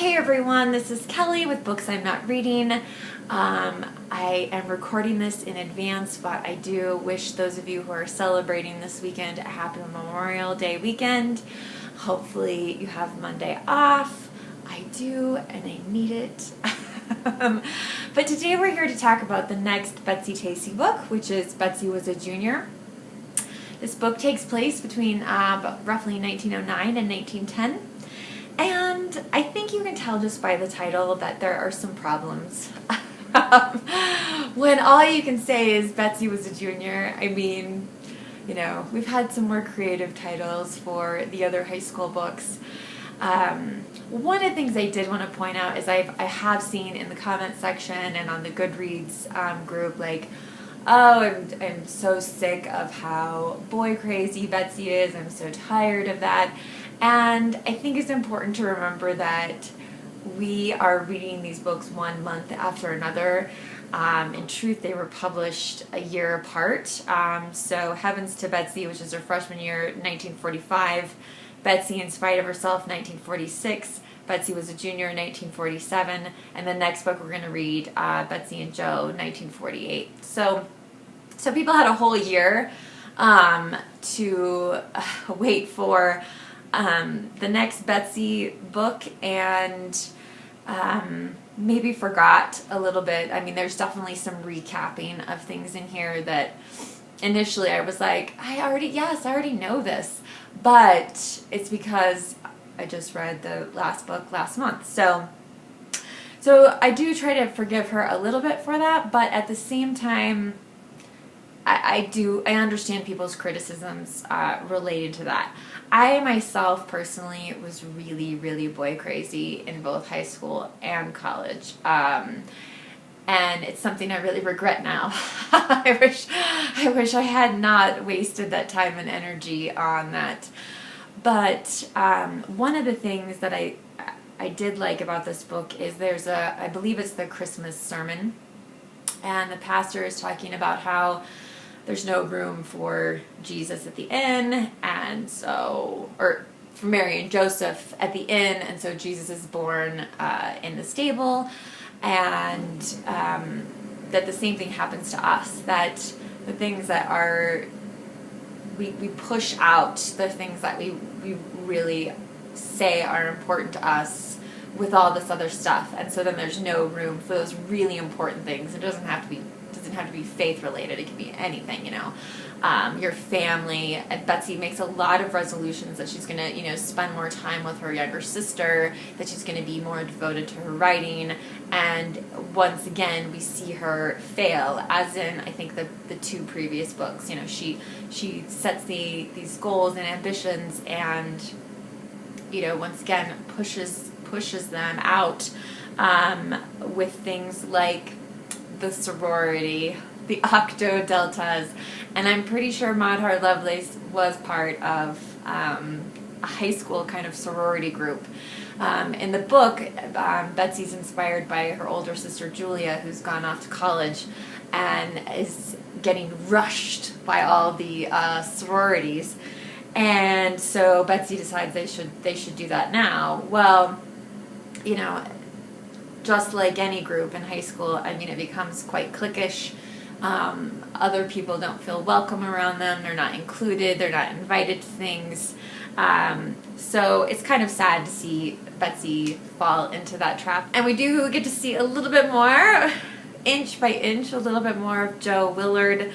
Hey everyone, this is Kelly with Books I'm Not Reading. I am recording this in advance, but I do wish those of you who are celebrating this weekend a happy Memorial Day weekend. Hopefully you have Monday off. I do, and I need it. But today we're here to talk about the next Betsy-Tacy book, which is Betsy Was a Junior. This book takes place between roughly 1909 and 1910. And I think you can tell just by the title that there are some problems. When all you can say is Betsy was a junior, I mean, you know, we've had some more creative titles for the other high school books. One of the things I did want to point out is I have seen in the comment section and on the Goodreads group, like, oh, I'm so sick of how boy crazy Betsy is. I'm so tired of that. And I think it's important to remember that we are reading these books 1 month after another. In truth, they were published a year apart. So Heavens to Betsy, which is her freshman year, 1945. Betsy in Spite of Herself, 1946. Betsy Was a Junior, 1947. And the next book we're going to read, Betsy and Joe, 1948. So people had a whole year to wait for the next Betsy book, and maybe forgot a little bit. I mean, there's definitely some recapping of things in here that initially I was like, I already know this, but it's because I just read the last book last month. So I do try to forgive her a little bit for that, but at the same time, I understand people's criticisms related to that. I myself personally was really, really boy crazy in both high school and college. And it's something I really regret now. I wish I had not wasted that time and energy on that. But one of the things that I did like about this book is I believe it's the Christmas sermon, and the pastor is talking about how there's no room for Jesus at the inn, or for Mary and Joseph at the inn, and so Jesus is born in the stable, and that the same thing happens to us, that the things that we push out, the things that we really say are important to us with all this other stuff, and so then there's no room for those really important things. It doesn't have to be faith related. It can be anything, your family. Betsy makes a lot of resolutions that she's going to, spend more time with her younger sister, that she's going to be more devoted to her writing. And once again, we see her fail, as in, I think, the two previous books. She sets these goals and ambitions, and, once again, pushes them out with things like the sorority, the Octo Deltas, and I'm pretty sure Maud Hart Lovelace was part of a high school kind of sorority group. In the book, Betsy's inspired by her older sister Julia, who's gone off to college and is getting rushed by all the sororities, and so Betsy decides they should do that now. Well, just like any group in high school, I mean, it becomes quite cliquish. Other people don't feel welcome around them. They're not included. They're not invited to things. So it's kind of sad to see Betsy fall into that trap. And we do get to see a little bit more, inch by inch, a little bit more of Joe Willard,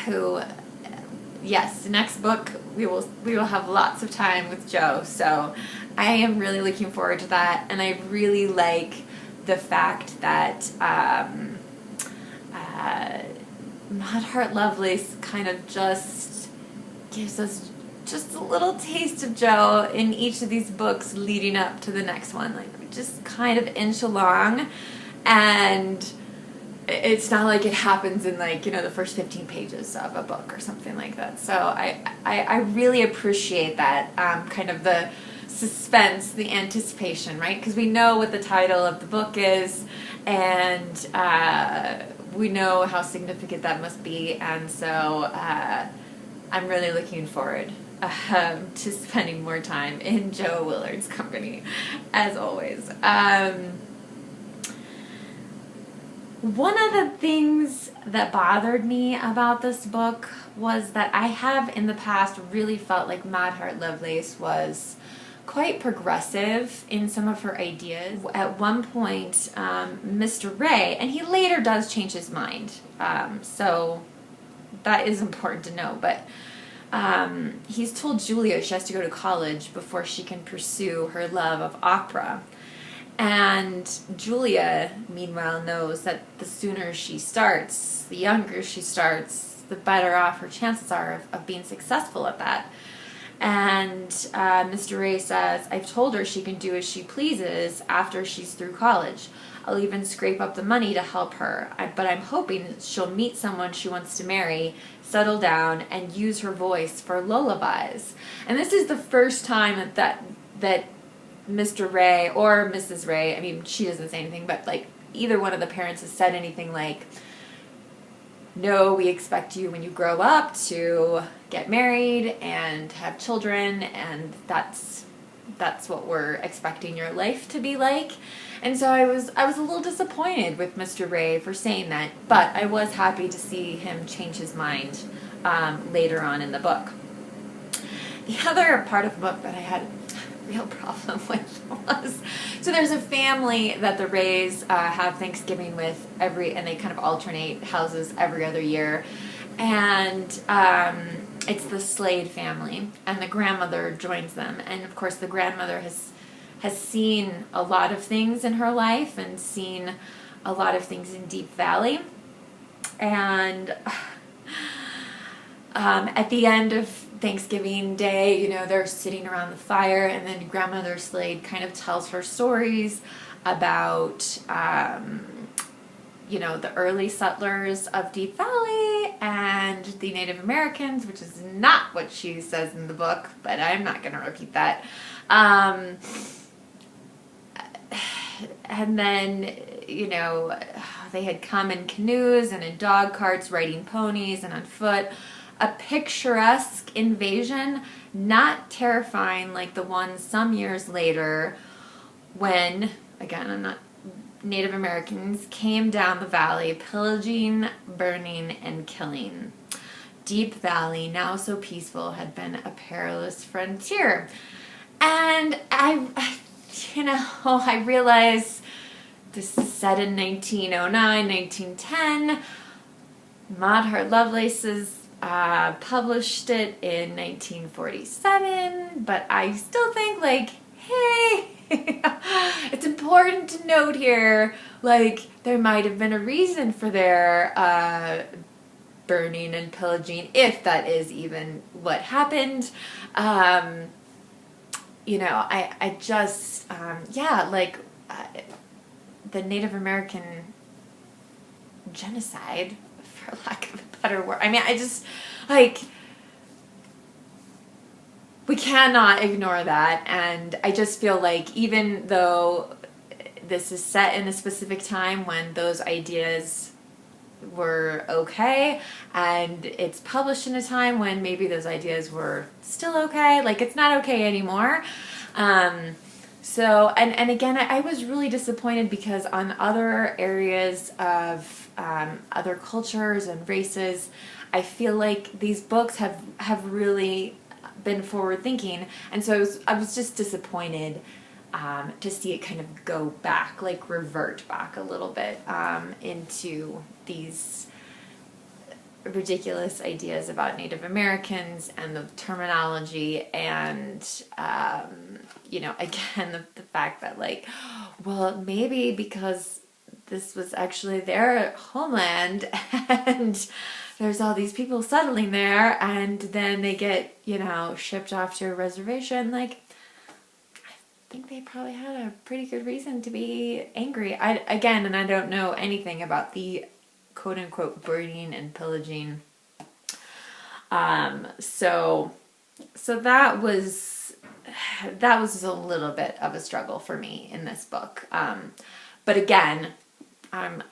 who, yes, the next book we will have lots of time with Joe. So I am really looking forward to that, and I really like the fact that Maud Hart Lovelace kind of just gives us just a little taste of Joe in each of these books leading up to the next one. Like, we just kind of inch along, and it's not like it happens in, like, the first 15 pages of a book or something like that. So I really appreciate that, kind of the suspense, the anticipation, right? Because we know what the title of the book is, and we know how significant that must be, and so I'm really looking forward to spending more time in Joe Willard's company, as always. One of the things that bothered me about this book was that I have in the past really felt like Mad Heart Lovelace was quite progressive in some of her ideas. At one point, Mr. Ray, and he later does change his mind, so that is important to know, but he's told Julia she has to go to college before she can pursue her love of opera. And Julia, meanwhile, knows that the sooner she starts, the younger she starts, the better off her chances are of being successful at that. And Mr. Ray says, I've told her she can do as she pleases after she's through college. I'll even scrape up the money to help her. But I'm hoping she'll meet someone she wants to marry, settle down, and use her voice for lullabies. And this is the first time that Mr. Ray or Mrs. Ray, I mean, she doesn't say anything, but like either one of the parents has said anything like, no, we expect you when you grow up to get married and have children, and that's what we're expecting your life to be like. And so I was a little disappointed with Mr. Ray for saying that, but I was happy to see him change his mind later on in the book. The other part of the book that I had real problem with was, so there's a family that the Rays have Thanksgiving with and they kind of alternate houses every other year, and it's the Slade family, and the grandmother joins them, and of course the grandmother has seen a lot of things in her life and seen a lot of things in Deep Valley, and at the end of Thanksgiving Day, they're sitting around the fire, and then Grandmother Slade kind of tells her stories about, the early settlers of Deep Valley and the Native Americans, which is not what she says in the book, but I'm not going to repeat that. And then, they had come in canoes and in dog carts, riding ponies and on foot. A picturesque invasion, not terrifying like the one some years later when, again, Native Americans came down the valley, pillaging, burning, and killing. Deep Valley, now so peaceful, had been a perilous frontier. And I realize this is set in 1909, 1910. Mad Heart Lovelace's published it in 1947, but I still think, hey, it's important to note here, there might have been a reason for their burning and pillaging, if that is even what happened. I just, the Native American genocide, for lack of a better word. I mean, I just, we cannot ignore that, and I just feel like even though this is set in a specific time when those ideas were okay, and it's published in a time when maybe those ideas were still okay, it's not okay anymore. So, and again, I was really disappointed because on other areas of other cultures and races, I feel like these books have really been forward thinking, and so I was just disappointed to see it kind of go back, revert back a little bit into these ridiculous ideas about Native Americans and the terminology, and again the fact that maybe because this was actually their homeland and there's all these people settling there, and then they get shipped off to a reservation, I think they probably had a pretty good reason to be angry. I don't know anything about the quote-unquote burning and pillaging. So that was a little bit of a struggle for me in this book. But again, I'm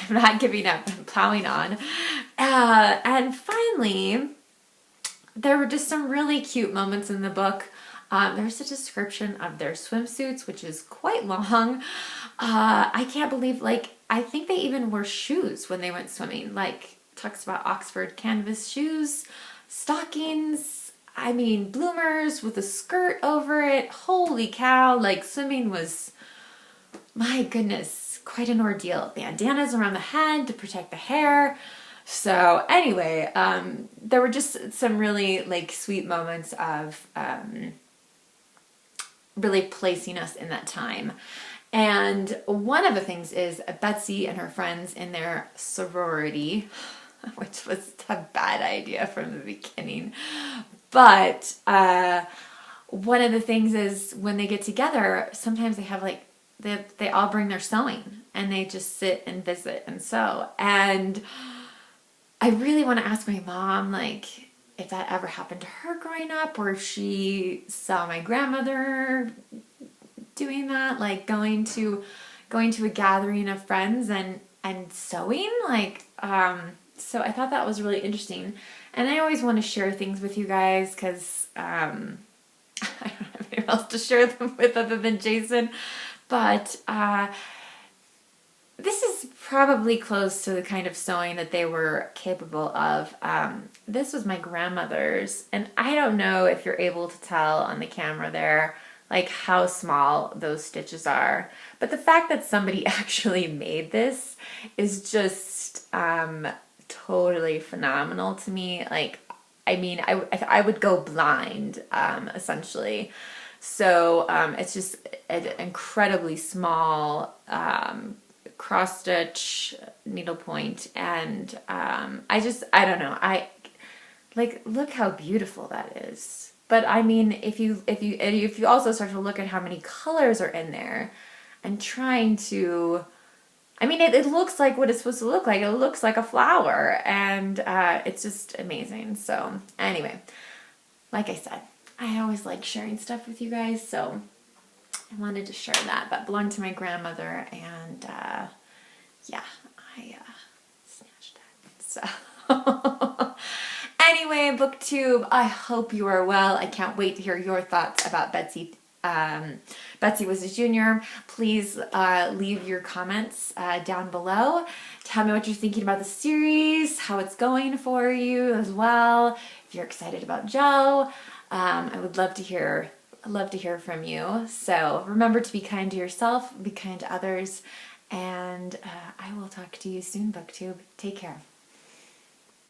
not giving up. I'm plowing on. And finally, there were just some really cute moments in the book. There's a description of their swimsuits, which is quite long. I can't believe, like, I think they even wore shoes when they went swimming. Like, talks about Oxford canvas shoes, stockings, I mean, bloomers with a skirt over it. Holy cow, like, swimming was, my goodness, quite an ordeal. Bandanas around the head to protect the hair. So anyway, there were just some really, like, sweet moments of really placing us in that time. And one of the things is Betsy and her friends in their sorority, which was a bad idea from the beginning. But one of the things is when they get together, sometimes they have like, they all bring their sewing and they just sit and visit and sew. And I really want to ask my mom, like, if that ever happened to her growing up, or if she saw my grandmother doing that, like going to a gathering of friends and sewing, like, so I thought that was really interesting. And I always want to share things with you guys because I don't have anyone else to share them with other than Jason. But this is probably close to the kind of sewing that they were capable of. This was my grandmother's, and I don't know if you're able to tell on the camera there, like how small those stitches are. But the fact that somebody actually made this is just totally phenomenal to me. Like, I mean, I would go blind, essentially. So it's just an incredibly small cross stitch needlepoint, and I don't know. I like, look how beautiful that is. But I mean, if you also start to look at how many colors are in there, and trying to, I mean, it looks like what it's supposed to look like. It looks like a flower, and it's just amazing. So anyway, like I said, I always like sharing stuff with you guys, so I wanted to share that. That belonged to my grandmother, and yeah, I snatched it. So anyway, BookTube, I hope you are well. I can't wait to hear your thoughts about Betsy. Betsy Was a Junior. Please leave your comments down below. Tell me what you're thinking about the series, how it's going for you as well. If you're excited about Joe, I would love to hear from you. So remember to be kind to yourself, be kind to others, and I will talk to you soon, BookTube. Take care.